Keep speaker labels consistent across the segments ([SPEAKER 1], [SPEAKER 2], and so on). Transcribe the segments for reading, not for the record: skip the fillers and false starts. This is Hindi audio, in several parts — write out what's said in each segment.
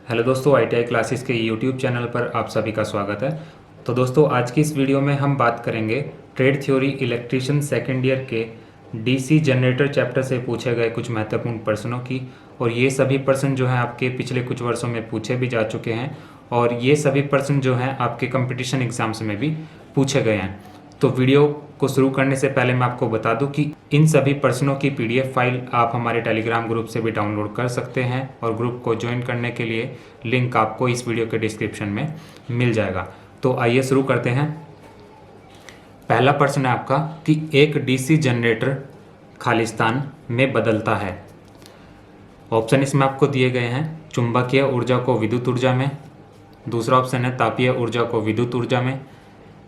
[SPEAKER 1] हेलो दोस्तों, ITI क्लासेस के यूट्यूब चैनल पर आप सभी का स्वागत है। तो दोस्तों, आज की इस वीडियो में हम बात करेंगे trade theory electrician second year के डीसी जनरेटर चैप्टर से पूछे गए कुछ महत्वपूर्ण प्रश्नों की। और ये सभी प्रश्न जो हैं आपके पिछले कुछ वर्षों में पूछे भी जा चुके हैं और ये सभी प्रश्न जो हैं आपके कंपटीशन एग्जाम्स में भी पूछे गए हैं। तो वीडियो को शुरू करने से पहले मैं आपको बता दूं कि इन सभी प्रश्नों की PDF फाइल आप हमारे टेलीग्राम ग्रुप से भी डाउनलोड कर सकते हैं और ग्रुप को ज्वाइन करने के लिए लिंक आपको इस वीडियो के डिस्क्रिप्शन में मिल जाएगा। तो आइए शुरू करते हैं। पहला प्रश्न है आपका कि एक DC जनरेटर खालिस्तान में बदलता है। ऑप्शन इसमें आपको दिए गए हैं: चुंबकीय ऊर्जा को विद्युत ऊर्जा में, दूसरा ऑप्शन है तापीय ऊर्जा को विद्युत ऊर्जा में,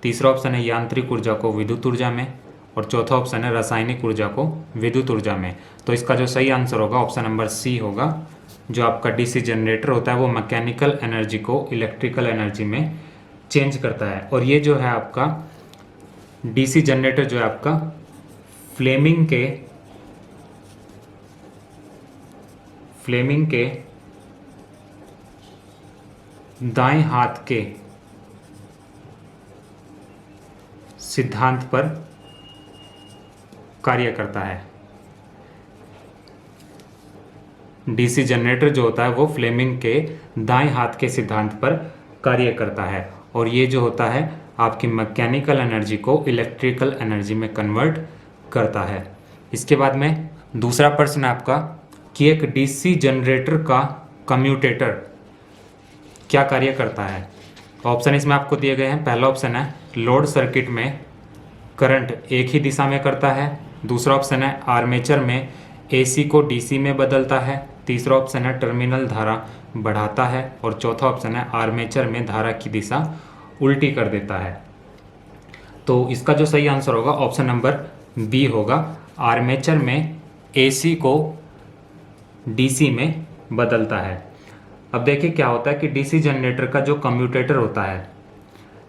[SPEAKER 1] तीसरा ऑप्शन है यांत्रिक ऊर्जा को विद्युत ऊर्जा में और चौथा ऑप्शन है रासायनिक ऊर्जा को विद्युत ऊर्जा में। तो इसका जो सही आंसर होगा ऑप्शन नंबर सी होगा। जो आपका डीसी जनरेटर होता है वो मैकेनिकल एनर्जी को इलेक्ट्रिकल एनर्जी में चेंज करता है। और ये जो है आपका डीसी जनरेटर जो है आपका फ्लेमिंग के दाएं हाथ के सिद्धांत पर कार्य करता है। डीसी जनरेटर जो होता है वो फ्लेमिंग के दाएं हाथ के सिद्धांत पर कार्य करता है और ये जो होता है आपकी मैकेनिकल एनर्जी को इलेक्ट्रिकल एनर्जी में कन्वर्ट करता है। इसके बाद में दूसरा प्रश्न है आपका कि एक डीसी जनरेटर का कम्यूटेटर क्या कार्य करता है। ऑप्शन इसमें आपको दिए गए हैं। पहला ऑप्शन है लोड सर्किट में करंट एक ही दिशा में करता है, दूसरा ऑप्शन है आर्मेचर में AC को DC में बदलता है, तीसरा ऑप्शन है टर्मिनल धारा बढ़ाता है और चौथा ऑप्शन है आर्मेचर में धारा की दिशा उल्टी कर देता है। तो इसका जो सही आंसर होगा ऑप्शन नंबर बी होगा। आर्मेचर में AC को DC में बदलता है। अब देखिए क्या होता है कि डीसी जनरेटर का जो कम्यूटेटर होता है,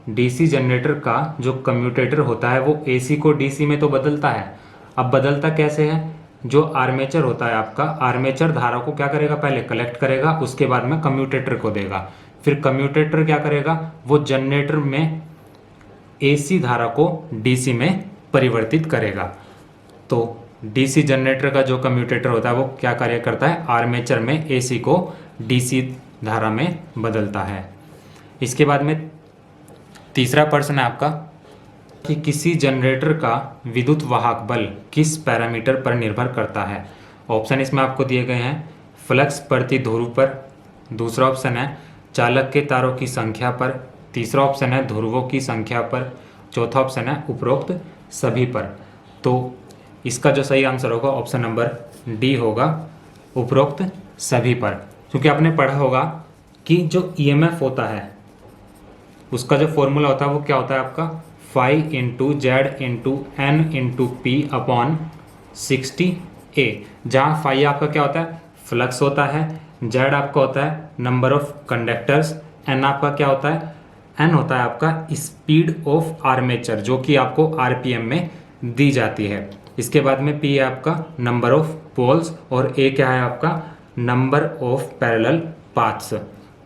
[SPEAKER 1] डीसी जनरेटर का जो कम्यूटेटर होता है वो AC को DC में तो बदलता है। अब बदलता कैसे है? जो आर्मेचर होता है आपका, आर्मेचर धारा को क्या करेगा, पहले कलेक्ट करेगा, उसके बाद में कम्यूटेटर को देगा। फिर कम्यूटेटर क्या करेगा, वो जनरेटर में AC धारा को DC में परिवर्तित करेगा। तो डीसी जनरेटर का जो कम्यूटेटर होता है वो क्या कार्य करता है, आर्मेचर में AC को DC धारा में बदलता है। इसके बाद में तीसरा प्रश्न है आपका कि किसी जनरेटर का विद्युत वाहक बल किस पैरामीटर पर निर्भर करता है। ऑप्शन इसमें आपको दिए गए हैं: फ्लक्स प्रति ध्रुव पर, दूसरा ऑप्शन है चालक के तारों की संख्या पर, तीसरा ऑप्शन है ध्रुवों की संख्या पर, चौथा ऑप्शन है उपरोक्त सभी पर। तो इसका जो सही आंसर होगा ऑप्शन नंबर डी होगा, उपरोक्त सभी पर। क्योंकि आपने पढ़ा होगा कि जो EMF होता है उसका जो फॉर्मूला होता है वो क्या होता है आपका, phi into Z into N into P upon 60A। जहाँ फाई आपका क्या होता है, फ्लक्स होता है, जेड आपका होता है नंबर ऑफ कंडक्टर्स, एन आपका क्या होता है, एन होता है आपका स्पीड ऑफ आर्मेचर जो कि आपको RPM में दी जाती है। इसके बाद में पी है आपका नंबर ऑफ पोल्स और ए क्या है आपका, नंबर ऑफ पैरेलल पाथ्स।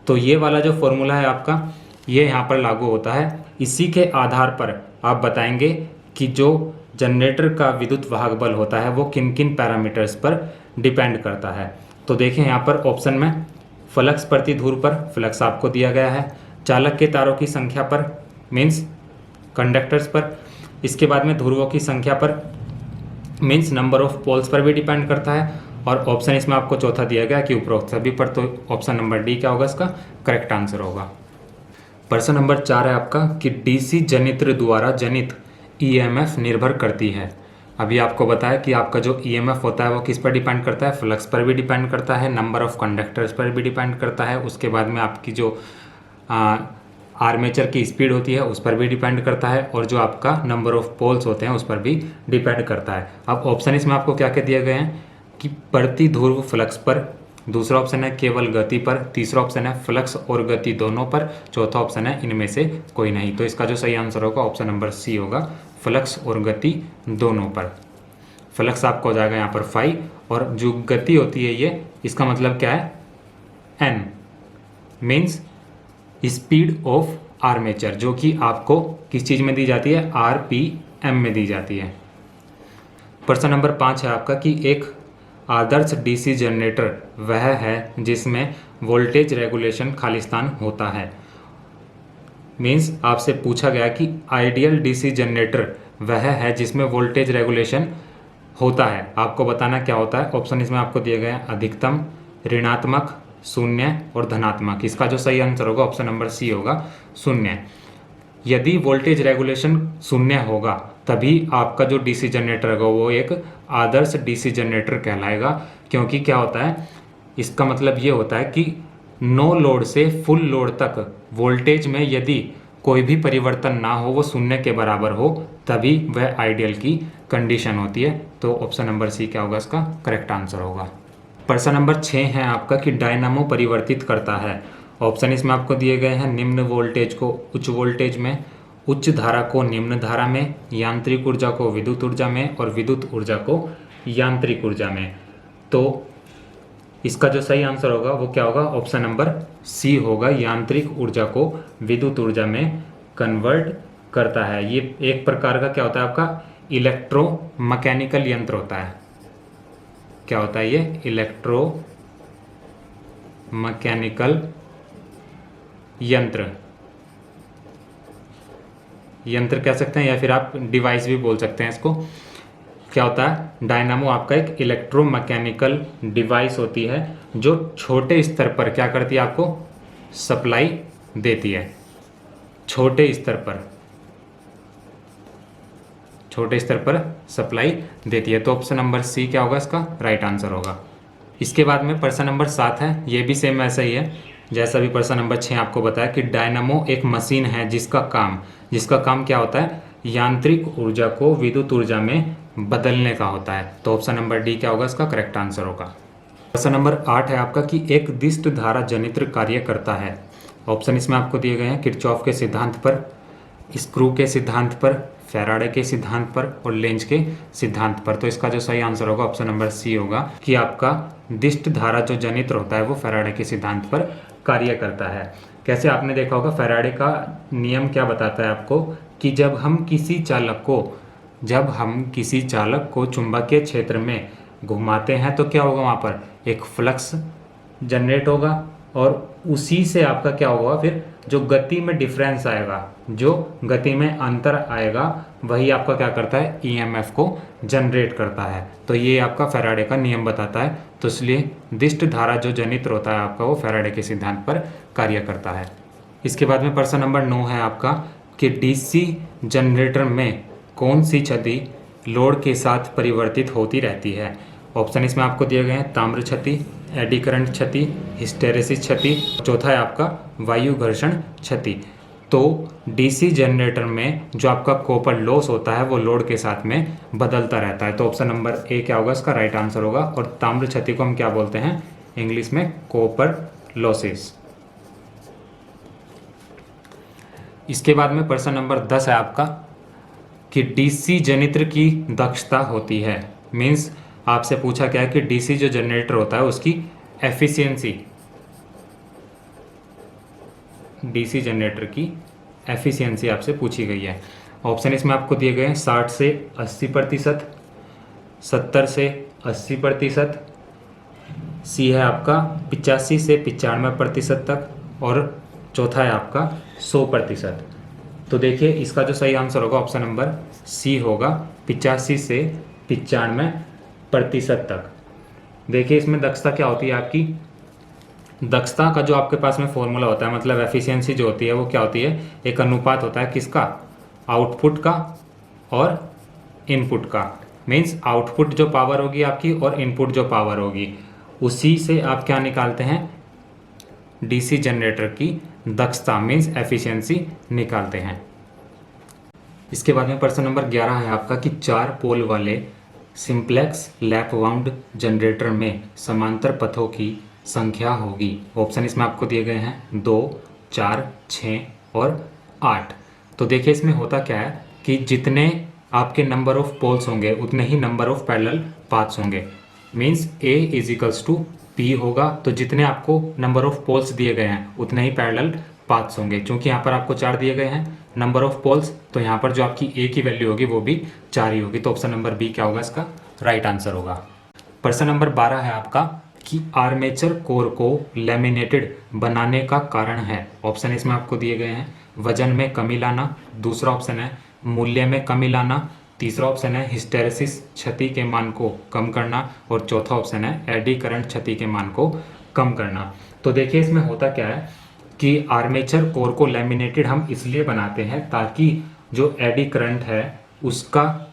[SPEAKER 1] तो ये वाला जो फॉर्मूला है आपका ये यहाँ पर लागू होता है। इसी के आधार पर आप बताएंगे कि जो जनरेटर का विद्युत वाहक बल होता है वो किन किन पैरामीटर्स पर डिपेंड करता है। तो देखें यहाँ पर ऑप्शन में फ्लक्स प्रति ध्रुव पर, फ्लक्स आपको दिया गया है, चालक के तारों की संख्या पर मीन्स कंडक्टर्स पर, इसके बाद में ध्रुवों की संख्या पर मीन्स नंबर ऑफ पोल्स पर भी डिपेंड करता है और ऑप्शन इसमें आपको चौथा दिया गया कि उपरोक्त सभी पर। तो ऑप्शन नंबर डी क्या होगा, इसका करेक्ट आंसर होगा। प्रश्न नंबर 4 है आपका कि डीसी जनित्र द्वारा जनित EMF निर्भर करती है। अभी आपको बताया कि आपका जो EMF होता है वो किस पर डिपेंड करता है, फ्लक्स पर भी डिपेंड करता है, नंबर ऑफ कंडक्टर्स पर भी डिपेंड करता है, उसके बाद में आपकी जो आर्मेचर की स्पीड होती है उस पर भी डिपेंड करता है और जो आपका नंबर ऑफ पोल्स होते हैं उस पर भी डिपेंड करता है। अब ऑप्शन इसमें आपको क्या क्या दिए गए हैं कि प्रति ध्रुव फ्लक्स पर, दूसरा ऑप्शन है केवल गति पर, तीसरा ऑप्शन है फ्लक्स और गति दोनों पर, चौथा ऑप्शन है इनमें से कोई नहीं। तो इसका जो सही आंसर होगा ऑप्शन नंबर सी होगा, फ्लक्स और गति दोनों पर। फ्लक्स आपका हो जाएगा यहाँ पर फाई और जो गति होती है ये, इसका मतलब क्या है, N. Means speed of armature, जो कि आपको किस चीज़ में दी जाती है, आरपीएम में दी जाती है। प्रश्न नंबर 5 है आपका कि एक आदर्श डीसी जनरेटर वह है जिसमें वोल्टेज रेगुलेशन खालिस्तान होता है। मीन्स आपसे पूछा गया कि आइडियल डीसी जनरेटर वह है जिसमें वोल्टेज रेगुलेशन होता है। आपको बताना क्या होता है। ऑप्शन इसमें आपको दिए गए हैं अधिकतम, ऋणात्मक, शून्य और धनात्मक। इसका जो सही आंसर होगा ऑप्शन नंबर सी होगा, शून्य। यदि वोल्टेज रेगुलेशन शून्य होगा तभी आपका जो डीसी जनरेटर होगा वो एक आदर्श डीसी जनरेटर कहलाएगा। क्योंकि क्या होता है, इसका मतलब ये होता है कि नो लोड से फुल लोड तक वोल्टेज में यदि कोई भी परिवर्तन ना हो, वो शून्य के बराबर हो, तभी वह आइडियल की कंडीशन होती है। तो ऑप्शन नंबर सी क्या होगा, इसका करेक्ट आंसर होगा। प्रश्न नंबर 6 है आपका कि डायनामो परिवर्तित करता है। ऑप्शन इसमें आपको दिए गए हैं निम्न वोल्टेज को उच्च वोल्टेज में, उच्च धारा को निम्न धारा में, यांत्रिक ऊर्जा को विद्युत ऊर्जा में और विद्युत ऊर्जा को यांत्रिक ऊर्जा में। तो इसका जो सही आंसर होगा वो क्या होगा, ऑप्शन नंबर सी होगा, यांत्रिक ऊर्जा को विद्युत ऊर्जा में कन्वर्ट करता है। ये एक प्रकार का क्या होता है आपका इलेक्ट्रो मैकेनिकल यंत्र होता है। क्या होता है ये, इलेक्ट्रो मैकेनिकल यंत्र कह सकते हैं या फिर आप डिवाइस भी बोल सकते हैं इसको। क्या होता है, डायनामो आपका एक इलेक्ट्रोमैकेनिकल डिवाइस होती है जो छोटे स्तर पर क्या करती है, आपको सप्लाई देती है। छोटे स्तर पर सप्लाई देती है। तो ऑप्शन नंबर सी क्या होगा, इसका राइट आंसर होगा। इसके बाद में प्रश्न नंबर 7 है, ये भी सेम ऐसा ही है जैसा भी प्रश्न नंबर 6 आपको बताया कि डायनामो एक मशीन है जिसका काम क्या होता है, यांत्रिक ऊर्जा को विद्युत ऊर्जा में बदलने का होता है। तो ऑप्शन नंबर डी क्या होगा, इसका करेक्ट आंसर होगा। प्रश्न नंबर 8 है आपका कि एक दिष्ट धारा जनित्र कार्य करता है। ऑप्शन इसमें आपको दिए गए हैं किरचॉफ के सिद्धांत पर, स्क्रू के सिद्धांत पर, फैराडे के सिद्धांत पर और लेंज के सिद्धांत पर। तो इसका जो सही आंसर होगा ऑप्शन नंबर सी होगा कि आपका दिष्ट धारा जो जनित्र होता है वो फैराडे के सिद्धांत पर कार्य करता है। कैसे, आपने देखा होगा फैराडे का नियम क्या बताता है आपको कि जब हम किसी चालक को चुंबकीय क्षेत्र में घुमाते हैं तो क्या होगा, वहाँ पर एक फ्लक्स जनरेट होगा और उसी से आपका क्या होगा, फिर जो गति में डिफरेंस आएगा, जो गति में अंतर आएगा, वही आपका क्या करता है, ईएमएफ को जनरेट करता है। तो ये आपका फैराडे का नियम बताता है। तो इसलिए दिष्ट धारा जो जनित्र होता है आपका वो फैराडे के सिद्धांत पर कार्य करता है। इसके बाद में प्रश्न नंबर 9 है आपका कि डीसी जनरेटर में कौन सी क्षति लोड के साथ परिवर्तित होती रहती है। ऑप्शन इसमें आपको दिए गए हैं ताम्र क्षति, एडी करंट क्षति, हिस्टेरेसिस क्षति, चौथा है आपका वायु घर्षण क्षति। तो डीसी जनरेटर में जो आपका कॉपर लॉस होता है वो लोड के साथ में बदलता रहता है। तो ऑप्शन नंबर ए क्या होगा, इसका राइट आंसर होगा। और ताम्र क्षति को हम क्या बोलते हैं, इंग्लिश में कॉपर लॉसेस। इसके बाद में प्रश्न नंबर 10 है आपका कि डीसी जनित्र की दक्षता होती है। मीन्स आपसे पूछा क्या है कि डीसी जो जनरेटर होता है उसकी एफिशिएंसी, डीसी जनरेटर की एफिशिएंसी आपसे पूछी गई है। ऑप्शन इसमें आपको दिए गए हैं 60 से 80%, 70 से 80%, सी है आपका 85 से 95% तक और चौथा है आपका 100%। तो देखिए इसका जो सही आंसर होगा ऑप्शन नंबर सी होगा, 85 से 95% तक। देखिए इसमें दक्षता क्या होती है आपकी, दक्षता का जो आपके पास में फॉर्मूला होता है, मतलब एफिशिएंसी जो होती है वो क्या होती है, एक अनुपात होता है किसका, आउटपुट का और इनपुट का। मीन्स आउटपुट जो पावर होगी आपकी और इनपुट जो पावर होगी, उसी से आप क्या निकालते हैं, डीसी जनरेटर की दक्षता मीन्स एफिशिएंसी निकालते हैं। इसके बाद में प्रश्न नंबर 11 है आपका कि 4 पोल वाले सिंप्लेक्स लैप वाउंड जनरेटर में समांतर पथों की संख्या होगी। ऑप्शन इसमें आपको दिए गए हैं 2, 4, 6 और 8। तो देखिए इसमें होता क्या है कि जितने आपके नंबर ऑफ पोल्स होंगे उतने ही नंबर ऑफ पैरेलल पाथ्स होंगे। मीन्स A = पी होगा तो जितने आपको नंबर ऑफ पोल्स दिए गए हैं उतने ही पैरेलल पाथ्स होंगे। क्योंकि यहाँ पर आपको 4 दिए गए हैं नंबर ऑफ पोल्स, तो यहाँ पर जो आपकी ए की वैल्यू होगी वो भी 4 ही होगी। तो ऑप्शन नंबर बी क्या होगा इसका राइट आंसर होगा। प्रश्न नंबर 12 है आपका कि आर्मेचर कोर को लैमिनेटेड बनाने का कारण है। ऑप्शन इसमें आपको दिए गए हैं वजन में कमी लाना, दूसरा ऑप्शन है मूल्य में कमी लाना, तीसरा ऑप्शन है हिस्टेरेसिस क्षति के मान को कम करना, और चौथा ऑप्शन है एडी करंट क्षति के मान को कम करना। तो देखिए इसमें होता क्या है कि आर्मेचर कोर को लैमिनेटेड हम इसलिए बनाते हैं ताकि जो एडी करंट है उसका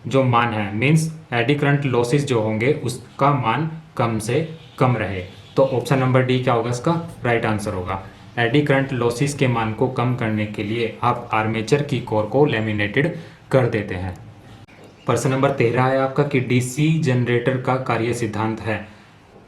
[SPEAKER 1] जो मान है, मीन्स एडी करंट लॉसेस जो होंगे उसका मान कम से कम रहे। तो ऑप्शन नंबर डी क्या होगा इसका राइट आंसर होगा। एडी करंट लॉसेस के मान को कम करने के लिए आप आर्मेचर की कोर को लैमिनेटेड कर देते हैं। प्रश्न नंबर 13 है आपका कि डीसी जनरेटर का कार्य सिद्धांत है।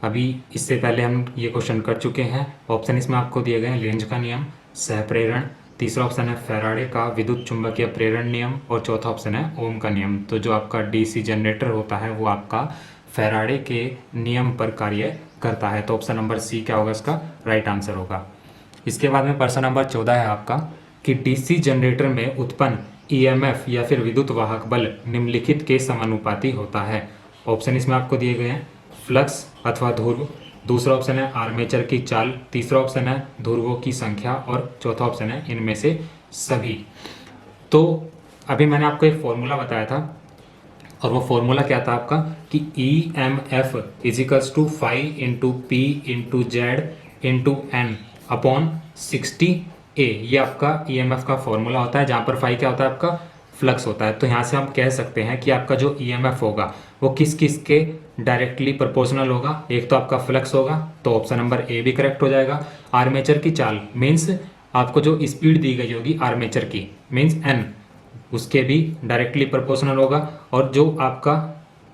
[SPEAKER 1] अभी इससे पहले हम ये क्वेश्चन कर चुके हैं। ऑप्शन इसमें आपको दिए गए हैं लेंज का नियम, सहप्रेरण, तीसरा ऑप्शन है फैराडे का विद्युत चुंबकीय प्रेरण नियम, और चौथा ऑप्शन है ओम का नियम। तो जो आपका डीसी जनरेटर होता है वो आपका फैराडे के नियम पर कार्य करता है। तो ऑप्शन नंबर सी क्या होगा इसका राइट आंसर होगा। इसके बाद में प्रश्न नंबर 14 है आपका कि डीसी जनरेटर में उत्पन्न ईएमएफ या फिर विद्युत वाहक बल निम्नलिखित के समानुपाती होता है। ऑप्शन इसमें आपको दिए गए हैं फ्लक्स अथवा ध्रुव, दूसरा ऑप्शन है आर्मेचर की चाल, तीसरा ऑप्शन है ध्रुवों की संख्या, और चौथा ऑप्शन है इनमें से सभी। तो अभी मैंने आपको एक फॉर्मूला बताया था, और वो फॉर्मूला क्या था आपका कि E M F equals to five into P into Z into N upon 60 A. ये आपका ई एम एफ का फॉर्मूला होता है, जहाँ पर फाइव क्या होता है आपका फ्लक्स होता है। तो यहाँ से हम कह सकते हैं कि आपका जो ई एम एफ होगा वो किस किस के डायरेक्टली प्रोपोर्शनल होगा। एक तो आपका फ्लक्स होगा, तो ऑप्शन नंबर ए भी करेक्ट हो जाएगा। आर्मेचर की चाल मीन्स आपको जो स्पीड दी गई होगी आर्मेचर की मीन्स एन, उसके भी डायरेक्टली प्रोपोर्शनल होगा। और जो आपका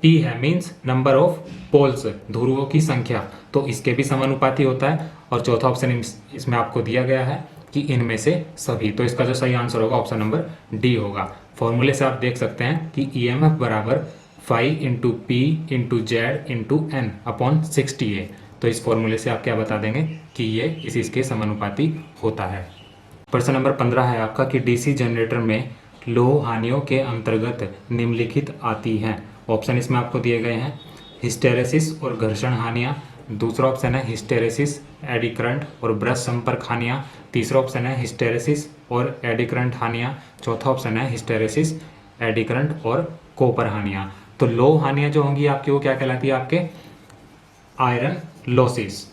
[SPEAKER 1] पी है मीन्स नंबर ऑफ पोल्स, ध्रुवों की संख्या, तो इसके भी समानुपाती होता है। और चौथा ऑप्शन इसमें आपको दिया गया है कि इनमें से सभी। तो इसका जो सही आंसर होगा ऑप्शन नंबर डी होगा। फॉर्मूले से आप देख सकते हैं कि ई एम एफ बराबर 5 into P into Z into N upon 60 A. तो इस फॉर्मूले से आप क्या बता देंगे कि ये इसके समानुपाती होता है। प्रश्न नंबर 15 है आपका कि डीसी जनरेटर में लौह हानियों के अंतर्गत निम्नलिखित आती हैं। ऑप्शन इसमें आपको दिए गए हैं हिस्टेरेसिस और घर्षण हानियाँ, दूसरा ऑप्शन है हिस्टेरेसिस, एडी करंट और ब्रश संपर्क हानियाँ, तीसरा ऑप्शन है हिस्टेरेसिस और एडी करंट हानियाँ, चौथा ऑप्शन है हिस्टेरेसिस, एडी करंट और कॉपर हानियाँ। तो लौह हानियाँ जो होंगी आपकी वो क्या कहलाती है आपके आयरन लॉसेस।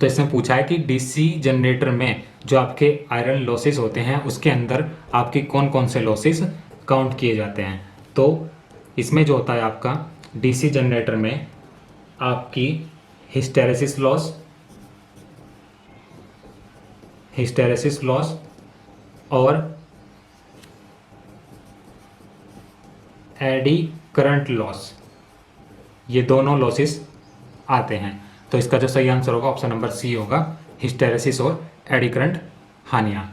[SPEAKER 1] तो इसमें पूछा है कि डीसी जनरेटर में जो आपके आयरन लॉसेस होते हैं उसके अंदर आपके कौन कौन से लॉसेस काउंट किए जाते हैं। तो इसमें जो होता है आपका डीसी जनरेटर में आपकी हिस्टेरेसिस लॉस और एडी करंट लॉस, ये दोनों लॉसेस आते हैं। तो इसका जो सही आंसर होगा ऑप्शन नंबर सी होगा, हिस्टेरेसिस और एडी करंट हानियाँ।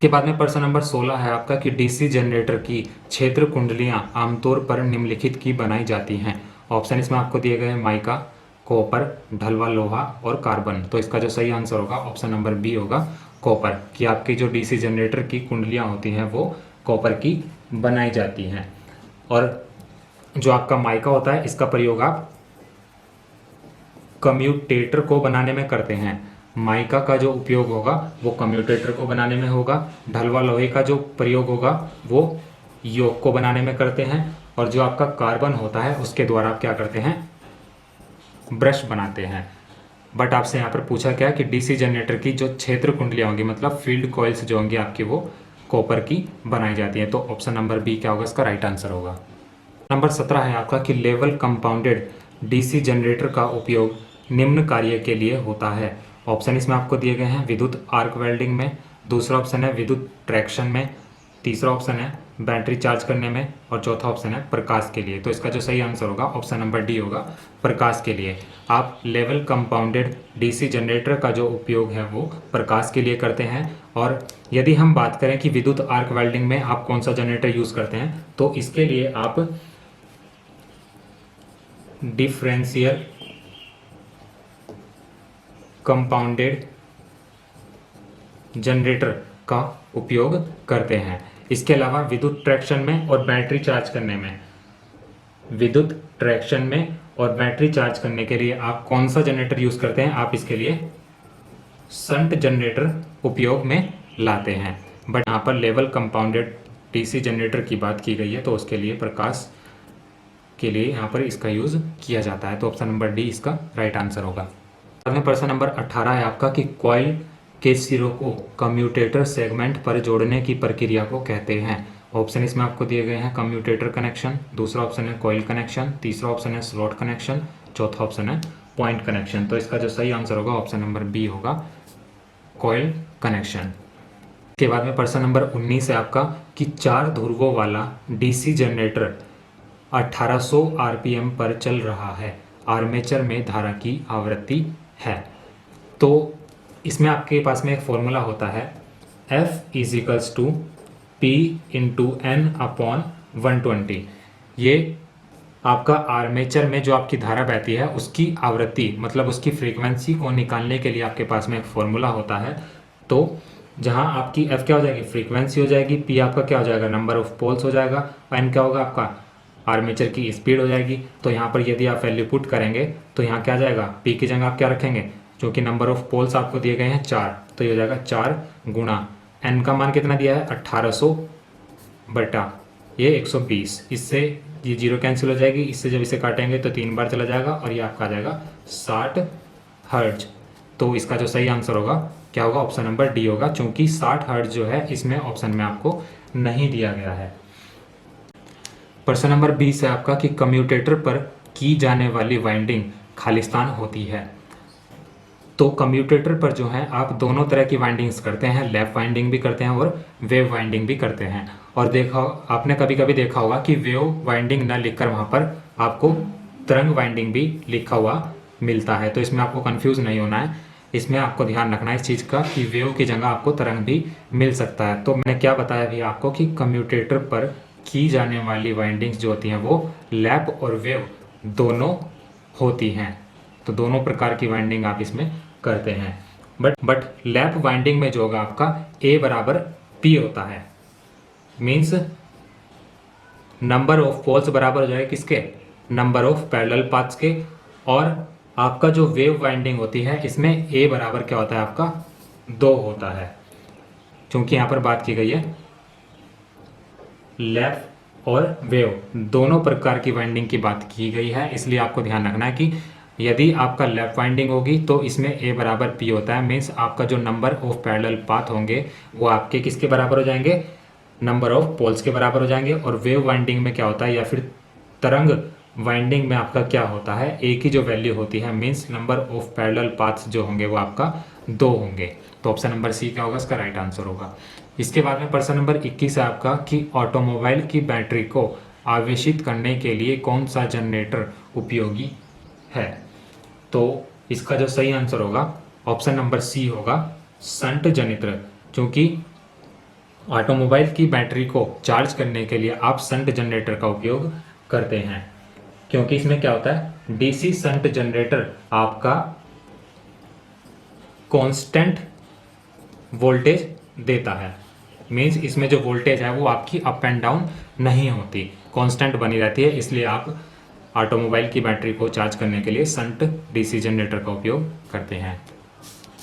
[SPEAKER 1] के बाद में प्रश्न नंबर 16 है आपका कि डीसी जनरेटर की क्षेत्र कुंडलियां आमतौर पर निम्नलिखित की बनाई जाती हैं। ऑप्शन इसमें आपको दिए गए हैं माइका, कॉपर, ढलवा लोहा और कार्बन। तो इसका जो सही आंसर होगा ऑप्शन नंबर बी होगा, कॉपर, कि आपकी जो डीसी जनरेटर की कुंडलियां होती हैं वो कॉपर की बनाई जाती हैं। और जो आपका माइका होता है इसका प्रयोग आप कम्यूटेटर को बनाने में करते हैं। माइका का जो उपयोग होगा वो कम्यूटेटर को बनाने में होगा। ढलवा लोहे का जो प्रयोग होगा वो योक को बनाने में करते हैं। और जो आपका कार्बन होता है उसके द्वारा आप क्या करते हैं ब्रश बनाते हैं। बट आपसे यहाँ पर पूछा क्या कि डीसी जनरेटर की जो क्षेत्र कुंडलियाँ होंगी मतलब फील्ड कॉइल्स जो होंगी आपकी वो कॉपर की बनाई जाती है। तो ऑप्शन नंबर बी क्या होगा इसका राइट आंसर होगा। नंबर 17 है आपका कि लेवल कंपाउंडेड डीसी जनरेटर का उपयोग निम्न कार्य के लिए होता है। ऑप्शन इसमें आपको दिए गए हैं विद्युत आर्क वेल्डिंग में, दूसरा ऑप्शन है विद्युत ट्रैक्शन में, तीसरा ऑप्शन है बैटरी चार्ज करने में, और चौथा ऑप्शन है प्रकाश के लिए। तो इसका जो सही आंसर होगा ऑप्शन नंबर डी होगा, प्रकाश के लिए। आप लेवल कंपाउंडेड डीसी जनरेटर का जो उपयोग है वो प्रकाश के लिए करते हैं। और यदि हम बात करें कि विद्युत आर्क वेल्डिंग में आप कौन सा जनरेटर यूज़ करते हैं, तो इसके लिए आप डिफरेंशियल कंपाउंडेड जनरेटर का उपयोग करते हैं। इसके अलावा विद्युत ट्रैक्शन में और बैटरी चार्ज करने में, विद्युत ट्रैक्शन में और बैटरी चार्ज करने के लिए आप कौन सा जनरेटर यूज करते हैं? आप इसके लिए शंट जनरेटर उपयोग में लाते हैं। बट यहाँ पर लेवल कंपाउंडेड डीसी जनरेटर की बात की गई है, तो उसके लिए प्रकाश के लिए यहाँ पर इसका यूज किया जाता है। तो ऑप्शन नंबर डी इसका राइट आंसर होगा। बाद में प्रश्न नंबर 18 है आपका कि कॉइल के सिरों को कम्यूटेटर सेगमेंट पर जोड़ने की प्रक्रिया को कहते हैं। ऑप्शन इसमें आपको दिए गए हैं कम्यूटेटर कनेक्शन, दूसरा ऑप्शन है कॉइल कनेक्शन, तीसरा ऑप्शन है स्लॉट कनेक्शन, चौथा ऑप्शन है पॉइंट कनेक्शन। तो इसका जो सही आंसर होगा ऑप्शन नंबर बी होगा, कॉइल कनेक्शन। के बाद में प्रश्न नंबर 19 है आपका कि 4 ध्रुवों वाला डीसी जनरेटर 1800 आरपीएम पर चल रहा है, आर्मेचर में धारा की आवृत्ति है। तो इसमें आपके पास में एक फॉर्मूला होता है F equals to P into N upon 120। ये आपका आर्मेचर में जो आपकी धारा बहती है उसकी आवृत्ति मतलब उसकी फ्रीक्वेंसी को निकालने के लिए आपके पास में एक फॉर्मूला होता है। तो जहां आपकी F क्या हो जाएगी? फ्रीक्वेंसी हो जाएगी, P आपका क्या हो जाएगा? नंबर ऑफ पोल्स हो जाएगा, N क्या होगा आपका? आर्मेचर की स्पीड हो जाएगी। तो यहाँ पर यदि आप वैल्यू पुट करेंगे तो यहाँ क्या जाएगा? P की जगह आप क्या रखेंगे? क्योंकि नंबर ऑफ पोल्स आपको दिए गए हैं 4, तो ये हो जाएगा 4 गुणा N का मान कितना दिया है? 1800 बटा ये 120। इससे ये जीरो कैंसिल हो जाएगी, इससे जब इसे काटेंगे तो 3 बार चला जाएगा और ये आपका आ जाएगा 60 हर्ट्ज। तो इसका जो सही आंसर होगा क्या होगा? ऑप्शन नंबर डी होगा, क्योंकि 60 हर्ट्ज जो है इसमें ऑप्शन में आपको नहीं दिया गया है। प्रश्न नंबर 20 है आपका कि कम्यूटेटर पर की जाने वाली वाइंडिंग खालिस्तान होती है। तो कम्यूटेटर पर जो है आप दोनों तरह की वाइंडिंग्स करते हैं, लैप वाइंडिंग भी करते हैं और वेव वाइंडिंग भी करते हैं। और देखा आपने कभी कभी देखा होगा कि वेव वाइंडिंग ना लिखकर वहाँ पर आपको तरंग वाइंडिंग भी लिखा हुआ मिलता है। तो इसमें आपको कंफ्यूज नहीं होना है, इसमें आपको ध्यान रखना है इस चीज़ का कि वेव की जगह आपको तरंग भी मिल सकता है। तो मैंने क्या बताया भी आपको कि कम्यूटेटर पर की जाने वाली वाइंडिंग्स जो होती हैं वो लैप और वेव दोनों होती हैं। तो दोनों प्रकार की वाइंडिंग आप इसमें करते हैं। बट लैप वाइंडिंग में जो होगा आपका A बराबर P होता है, मीन्स नंबर ऑफ पोल्स बराबर हो जाएगा किसके? नंबर ऑफ पैरेलल पाथ्स के। और आपका जो वेव वाइंडिंग होती है इसमें A बराबर क्या होता है आपका? 2 होता है, क्योंकि यहाँ पर बात की गई है लैप और वेव दोनों प्रकार की वाइंडिंग की बात की गई है। इसलिए आपको ध्यान रखना है कि यदि आपका लैप वाइंडिंग होगी तो इसमें A बराबर P होता है, मीन्स आपका जो नंबर ऑफ पैरेलल पाथ होंगे वो आपके किसके बराबर हो जाएंगे? नंबर ऑफ पोल्स के बराबर हो जाएंगे। और वेव वाइंडिंग में क्या होता है या फिर तरंग वाइंडिंग में आपका क्या होता है? A की जो वैल्यू होती है means number of parallel paths जो होंगे वो आपका 2 होंगे। तो ऑप्शन नंबर सी क्या होगा? इसका राइट आंसर होगा। इसके बाद में प्रश्न नंबर 21 है आपका कि ऑटोमोबाइल की बैटरी को आवेशित करने के लिए कौन सा जनरेटर उपयोगी है? तो इसका जो सही आंसर होगा ऑप्शन नंबर सी होगा, शंट जनरेटर। क्योंकि ऑटोमोबाइल की बैटरी को चार्ज करने के लिए आप शंट जनरेटर का उपयोग करते हैं, क्योंकि इसमें क्या होता है? डीसी शंट जनरेटर आपका कांस्टेंट वोल्टेज देता है, मीन्स इसमें जो वोल्टेज है वो आपकी अप एंड डाउन नहीं होती, कांस्टेंट बनी रहती है। इसलिए आप ऑटोमोबाइल की बैटरी को चार्ज करने के लिए शंट डीसी जनरेटर का उपयोग करते हैं।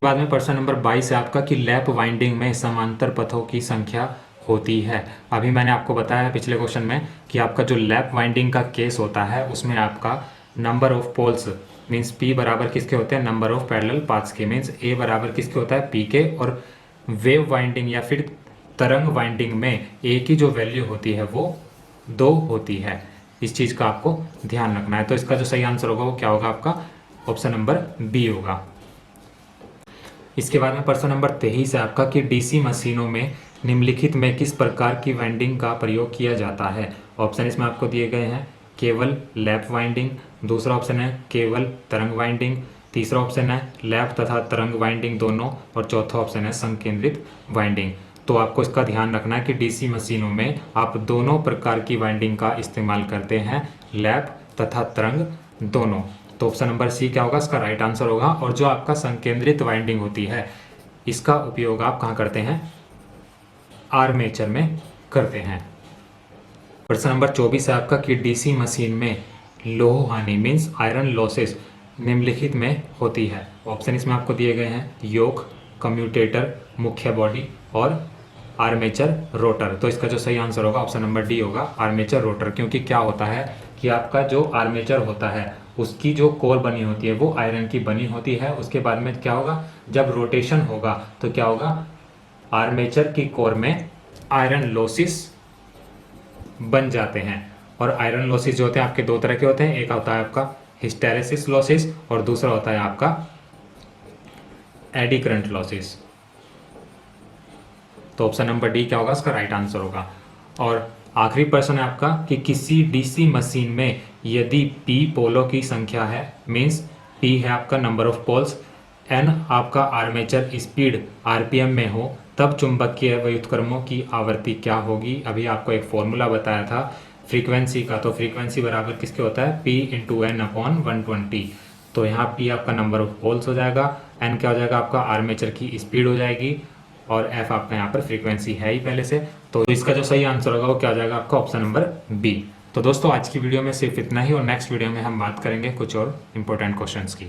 [SPEAKER 1] बाद में प्रश्न नंबर 22 है आपका कि लैप वाइंडिंग में समांतर पथों की संख्या होती है। अभी मैंने आपको बताया पिछले क्वेश्चन में कि आपका जो लैप वाइंडिंग का केस होता है उसमें आपका number of poles means P बराबर किसके होते हैं? नंबर ऑफ पैरेलल पाथ्स के, मीन्स A बराबर किसके होता है? P के। और वेव वाइंडिंग या फिर तरंग वाइंडिंग में A की जो वैल्यू होती है वो 2 होती है। इस चीज़ का आपको ध्यान रखना है। तो इसका जो सही आंसर होगा वो क्या होगा आपका? ऑप्शन नंबर बी होगा। इसके बाद में प्रश्न नंबर 23 है आपका कि डीसी मशीनों में निम्नलिखित में किस प्रकार की वाइंडिंग का प्रयोग किया जाता है? ऑप्शन इसमें आपको दिए गए हैं केवल लैप वाइंडिंग, दूसरा ऑप्शन है केवल तरंग वाइंडिंग, तीसरा ऑप्शन है लैप तथा तरंग वाइंडिंग दोनों, और चौथा ऑप्शन है संकेंद्रित वाइंडिंग। तो आपको इसका ध्यान रखना है कि डीसी मशीनों में आप दोनों प्रकार की वाइंडिंग का इस्तेमाल करते हैं, लैप तथा तरंग दोनों। तो ऑप्शन नंबर सी क्या होगा, इसका राइट आंसर होगा। और जो आपका संकेंद्रित वाइंडिंग होती है, इसका उपयोग आप कहाँ करते हैं, आर्मेचर में करते हैं। प्रश्न नंबर 24 है आपका कि डीसी मशीन में लौह हानि मीन्स आयरन लॉसेस निम्नलिखित में होती है। ऑप्शन इसमें आपको दिए गए हैं, योक, कम्यूटेटर, मुख्य बॉडी और आर्मेचर रोटर। तो इसका जो सही आंसर होगा ऑप्शन नंबर डी होगा, आर्मेचर रोटर। क्योंकि क्या होता है कि आपका जो आर्मेचर होता है उसकी जो कोर बनी होती है वो आयरन की बनी होती है। उसके बाद में क्या होगा, जब रोटेशन होगा तो क्या होगा, आर्मेचर की कोर में आयरन लॉसेस बन जाते हैं। और आयरन लॉसेस जो होते हैं आपके दो तरह के होते हैं, एक होता है आपका हिस्टेरेसिस लॉसेस और दूसरा होता है आपका एडी करंट लॉसेस। तो ऑप्शन नंबर डी क्या होगा, इसका राइट आंसर होगा। और आखिरी प्रश्न है आपका कि किसी डीसी मशीन में यदि पी पोलों की संख्या है, मीन्स पी है आपका नंबर ऑफ पोल्स, एन आपका आर्मेचर स्पीड आरपीएम में हो, तब चुंबकीय व्युत्क्रमों की आवृत्ति क्या होगी। अभी आपको एक फॉर्मूला बताया था फ्रीक्वेंसी का, तो फ्रीक्वेंसी बराबर किसके होता है, पी इंटू एन अपॉन 120। तो यहाँ पी आपका नंबर ऑफ पोल्स हो जाएगा, एन क्या हो जाएगा आपका आर्मेचर की स्पीड हो जाएगी, और एफ आपका यहाँ पर फ्रीक्वेंसी है ही पहले से। तो इसका जो सही आंसर होगा वो क्या हो जाएगा आपका, ऑप्शन नंबर बी। तो दोस्तों आज की वीडियो में सिर्फ इतना ही, और नेक्स्ट वीडियो में हम बात करेंगे कुछ और इंपॉर्टेंट क्वेश्चंस की।